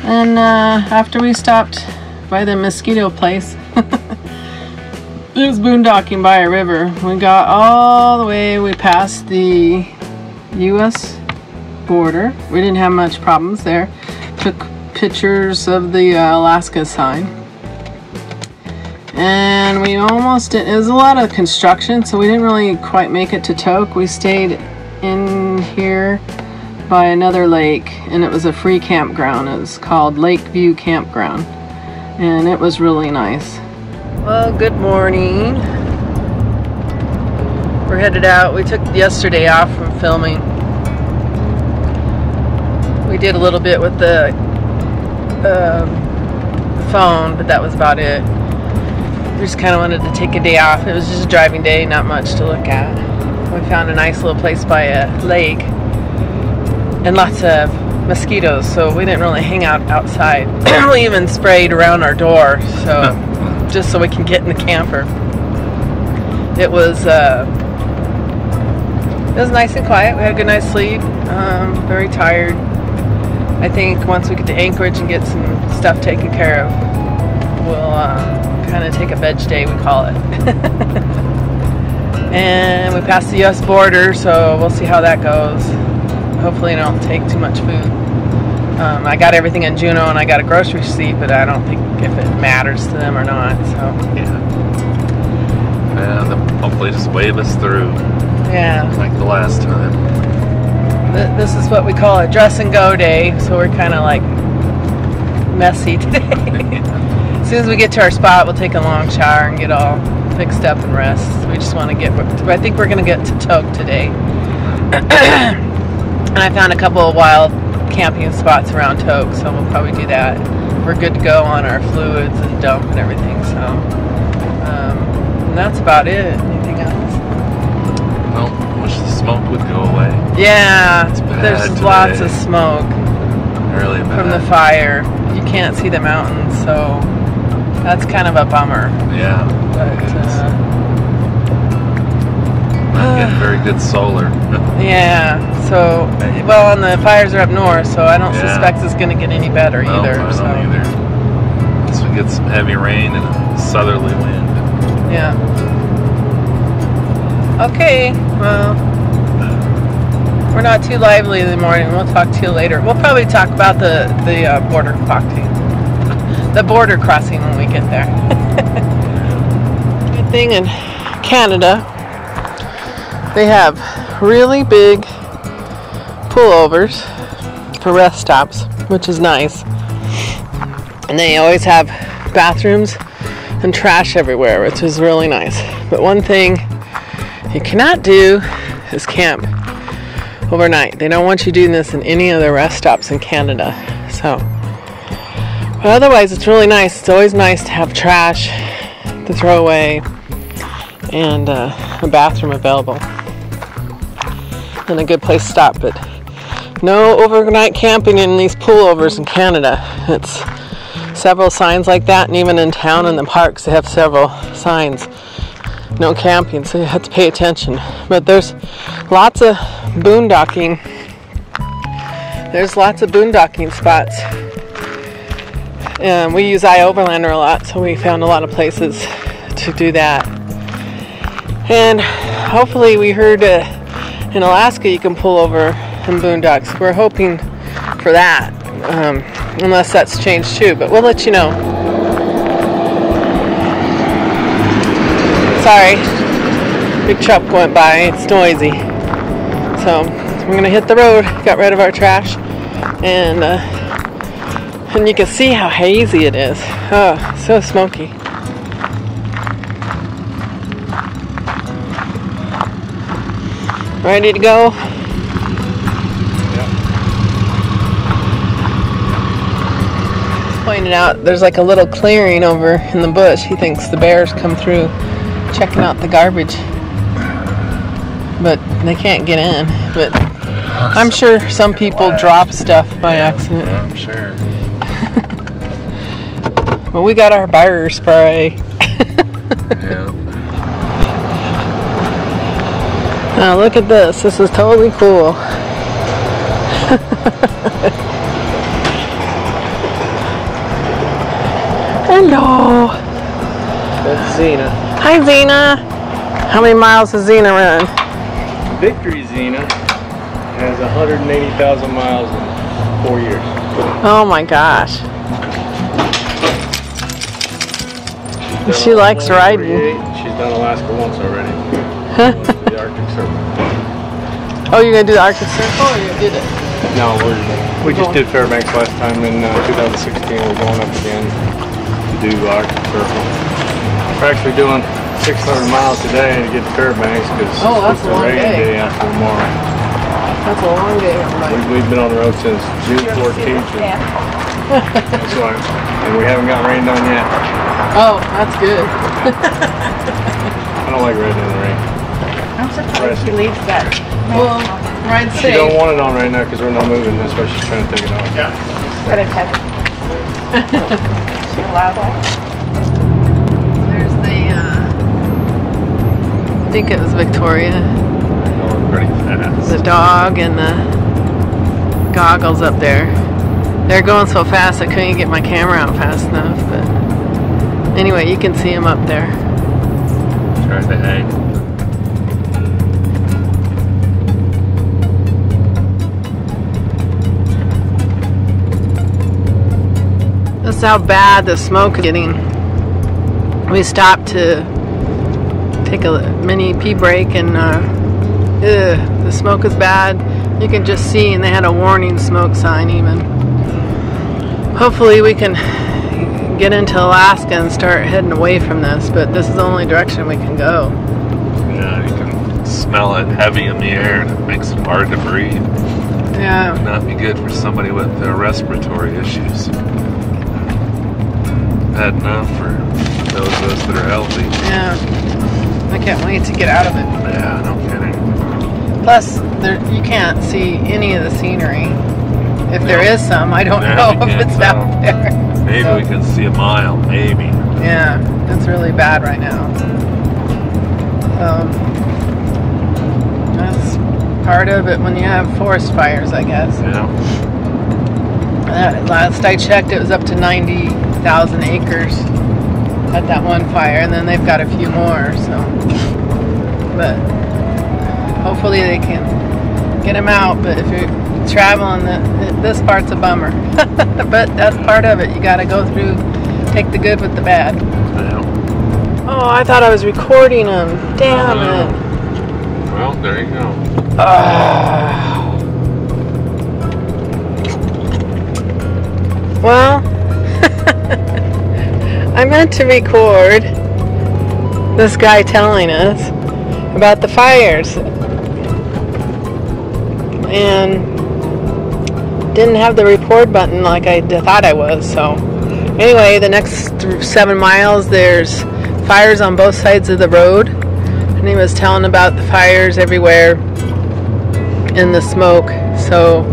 And after we stopped by the mosquito place, it was boondocking by a river. We got all the way, we passed the US border. We didn't have much problems there. Took pictures of the Alaska sign. And we almost did, it was a lot of construction, so we didn't really quite make it to Tok. We stayed in here by another lake, and it was a free campground. It was called Lakeview Campground, and it was really nice. Well, good morning. We're headed out. We took yesterday off from filming. We did a little bit with the phone, but that was about it. We just kind of wanted to take a day off. It was just a driving day, not much to look at. We found a nice little place by a lake and lots of mosquitoes, so we didn't really hang out outside. We even sprayed around our door, so just so we can get in the camper. It was nice and quiet. We had a good night's sleep. Very tired. I think once we get to Anchorage and get some stuff taken care of, we'll kind of take a veg day, we call it. And we passed the US border, so we'll see how that goes. Hopefully I don't take too much food. I got everything in Juneau and I got a grocery receipt, but I don't think if it matters to them or not. So yeah, they'll hopefully just wave us through. Yeah, like the last time. This is what we call a dress and go day, so we're kind of like messy today. As soon as we get to our spot, we'll take a long shower and get all fixed up and rest. We just want to get, I think we're going to get to Tok today. And I found a couple of wild camping spots around Tok, so we'll probably do that. We're good to go on our fluids and dump and everything, so and that's about it. Anything else? Well, wish the smoke would go away. Yeah, it's bad there's today. Lots of smoke really bad. From the fire. You can't see the mountains, so that's kind of a bummer. Yeah, but not getting very good solar. Yeah, so, well, and the fires are up north, so I don't suspect it's going to get any better either. I don't either. Unless we get some heavy rain and a southerly wind. Yeah. Okay, well, we're not too lively in the morning. We'll talk to you later. We'll probably talk about the border crossing. The border crossing when we get there. Good thing in Canada, they have really big pullovers for rest stops, which is nice. And they always have bathrooms and trash everywhere, which is really nice. But one thing you cannot do is camp overnight. They don't want you doing this in any of the rest stops in Canada. So, but otherwise it's really nice. It's always nice to have trash to throw away and a bathroom available and a good place to stop. But no overnight camping in these pullovers in Canada. It's several signs like that, and even in town in the parks they have several signs. No camping, so you have to pay attention. But there's lots of boondocking. There's lots of boondocking spots. And we use iOverlander a lot, so we found a lot of places to do that. And hopefully we heard in Alaska you can pull over in boondocks. We're hoping for that, unless that's changed too, but we'll let you know. Sorry, big truck went by, it's noisy. So we're gonna hit the road, got rid of our trash, and you can see how hazy it is. Oh, so smoky. Ready to go? Pointed out there's like a little clearing over in the bush. He thinks the bears come through checking out the garbage, but they can't get in. But I'm sure some people drop stuff by accident. I'm sure. Well, we got our burger spray. Yeah. Now look at this. This is totally cool. Hello. That's Xena. Hi, Xena. How many miles has Xena run? Victory Xena has 180,000 miles in 4 years. Oh my gosh. She likes riding. She's done Alaska once already. The Arctic Circle. Oh, you're going to do the Arctic Circle or you did it? No, we just did Fairbanks last time in 2016. We're going up again to do the Arctic Circle. We're actually doing 600 miles today to get to Fairbanks because it's a long rainy day after tomorrow. That's a long day, everybody. We've been on the road since June 14th. That's why. And we haven't gotten rained on yet. Oh, that's good. I don't like riding in the rain. I'm surprised she leaves that. Well, ride She safe. don't want it on right now because we're not moving. That's why she's trying to take it off. Yeah. But it's heavy. She allowed that. There's the, I think it was Victoria. Going pretty fast. The dog and the goggles up there. They're going so fast I couldn't get my camera out fast enough, but anyway, you can see them up there. Trying to hang. This is how bad the smoke is getting. We stopped to take a mini pee break and the smoke is bad. You can just see, and they had a warning smoke sign even. Hopefully we can get into Alaska and start heading away from this, but this is the only direction we can go. Yeah, you can smell it heavy in the air and it makes it hard to breathe. Yeah. Would not be good for somebody with respiratory issues. Bad enough for those of us that are healthy. Yeah. I can't wait to get out of it. Yeah, no kidding. Plus, you can't see any of the scenery. If there is some, I don't Yeah, know you if can't it's tell. out there. Maybe So, we can see a mile, maybe. yeah, it's really bad right now. That's part of it when you have forest fires, I guess. Yeah. Last I checked, it was up to 90,000 acres at that one fire, and then they've got a few more, so. But hopefully they can get them out, but if you're traveling, this part's a bummer. But that's part of it. You gotta go through, take the good with the bad. Yeah. Oh, I thought I was recording them. Damn it. Well, there you go. Well, I meant to record this guy telling us about the fires and didn't have the record button like I thought I was. So anyway, the next 7 miles there's fires on both sides of the road, and he was telling about the fires everywhere and the smoke. So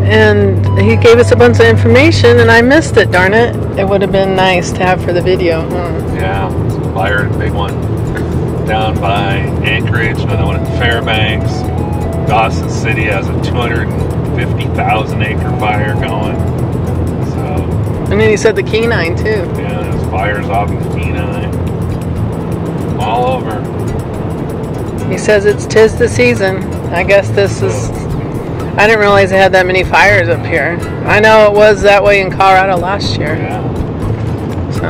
and he gave us a bunch of information and I missed it, darn it. It would have been nice to have for the video. Yeah, it's a fire, big one down by Anchorage, another one at Fairbanks. Dawson City has a 250,000 acre fire going. So, And then he said the Kenai too. yeah, there's fires off in the Kenai. All over. He says it's 'tis the season. I guess this is. I didn't realize they had that many fires up here. I know it was that way in Colorado last year. Yeah. So.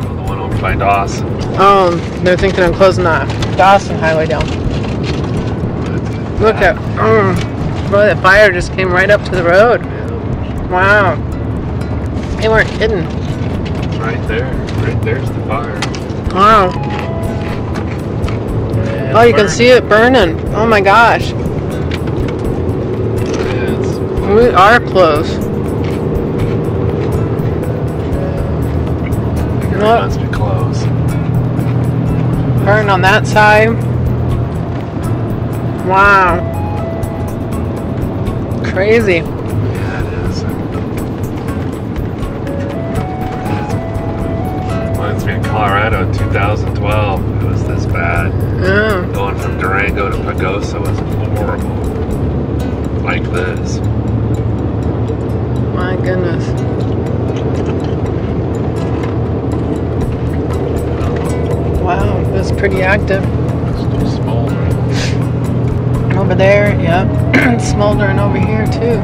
The one over by Dawson. Oh, they're thinking of closing the Alaskan Highway down. Look at, boy, that fire just came right up to the road. Wow. They weren't hidden. Right there. Right there's the fire. Wow. Yeah, Oh, you can see it burning. Oh my gosh. We are close. It must be close. Burn on that side. Wow. Crazy. Yeah, it is. Reminds me of Colorado in 2012. It was this bad. Yeah. Going from Durango to Pagosa was horrible. Like this. My goodness. Wow, it was pretty active. Still smoldering. Over there, yeah. Smoldering over here too.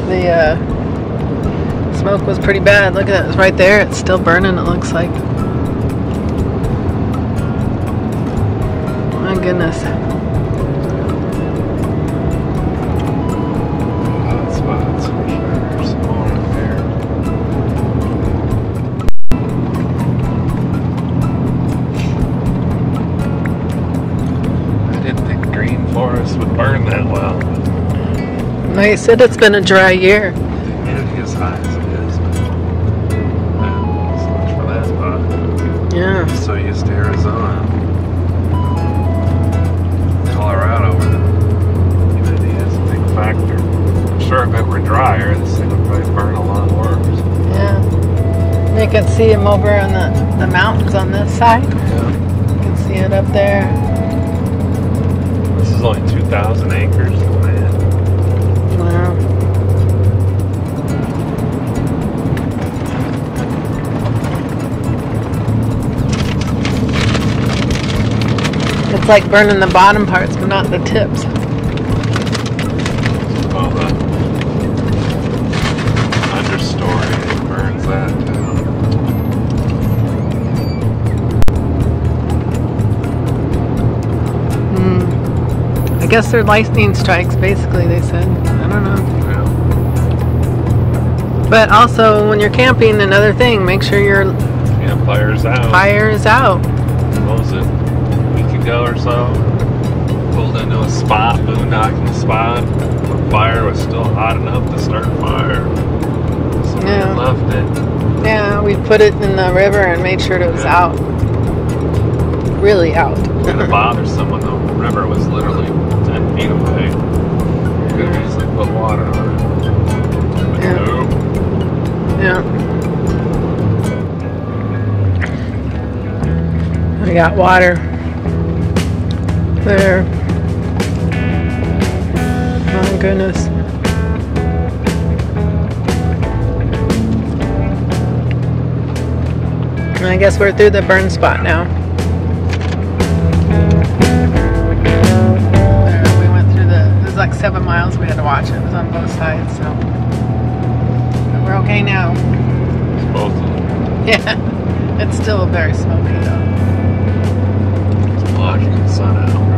Yeah. The smoke was pretty bad. Look at that, it's right there. It's still burning, it looks like. My goodness. Hot spots for sure. There's some more up there. I didn't think green forest would burn that well. Like I said, it's been a dry year. Humidity as high as it is. Man, so much for that spot. Yeah. I'm so used to Arizona. Colorado, where the humidity is a big factor. I'm sure if it were drier, this thing would probably burn a lot worse. Yeah. You can see them over on the mountains on this side. Yeah. You can see it up there. This is only 2,000 acres. Man. Wow. It's like burning the bottom parts, but not the tips. Oh, the understory burns that too. I guess they're lightning strikes, basically, they said. I don't know. Yeah. But also, when you're camping, another thing, make sure your Campfire's out. fire is out. What was it? A week ago or so? Pulled into a spot, boondocking spot. The fire was still hot enough to start a fire. So Yeah. we left it. Yeah, we put it in the river and made sure it was Yeah. out. Really out. Didn't bother someone, the river was literally 10 feet away. Could have easily put water on it. But Yeah. no. Yeah. I got water there. My goodness. And I guess we're through the burn spot now. There, we went through it was like 7 miles we had to watch. It was on both sides, so. But we're okay now. Supposedly. Yeah. It's still very smoky though. Blocking the sun out.